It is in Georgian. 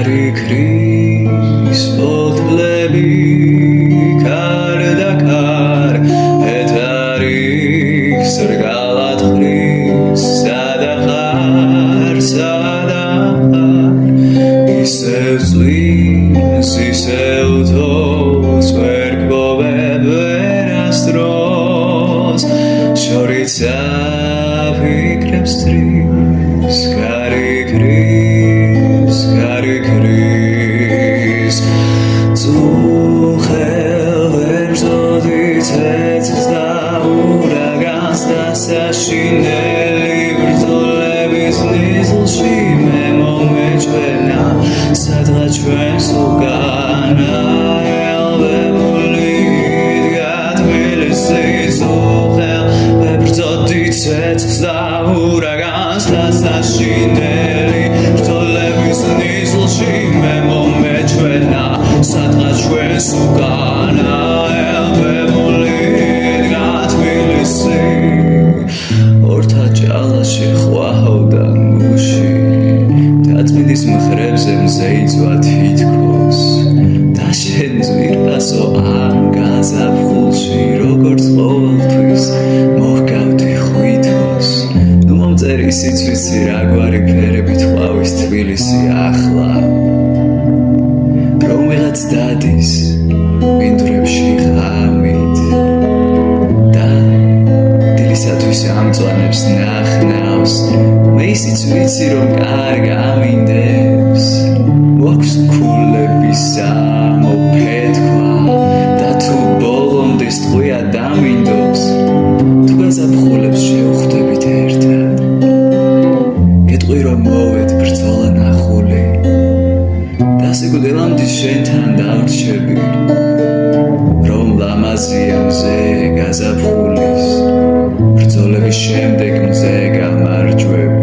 Karikris, potlebi, kar etarik, zergalat chris, sadachar, isev tzvins, isev tos, verkbobeb verastros, shoritza fikrebs tris, Karikris, Zuchel verzodit etzes da uragans da sashineli brzolebis nizlshi memo mechvena sadra chven sugana elbemulit gatmelisi Zuchel verzodit etzes da uragans da sashineli brzolebis nizlshi memo mechvena sadra chven sugana elbemulit gatmelisi ორთა ჭალაში ხვაავდა გუში დაწმინდის მხრებზე მზეიწვა თითქოს და შენ ძვირფასო ამ გაზაფხულში როგორც ყოველთვის მოჰგავდი ხვითოს ნუ მომწერი სიცვისი რაგვარი ფერებით ყვავის თბილისი ახლა რომ ვიღაც დადის მინდვრებში ღამით ისთვის ამწვანებს ნახნავს მე ისიც ვიცი რომ კარგ ამინდებს მოაქვს ქულების ამოფეთქვა და თუ ბოლომდე სტყვია დამინდობს თუ გაზაფხულებს შევხვდებით ერთად გეტყვი რომ მოვედ ბრძოლა ნახული და სიკვდილამდე შენთან დავრჩები რომ ლამაზია მზე გაზაფხულის ბრძოლების შემდეგ მზე გამარჯვებ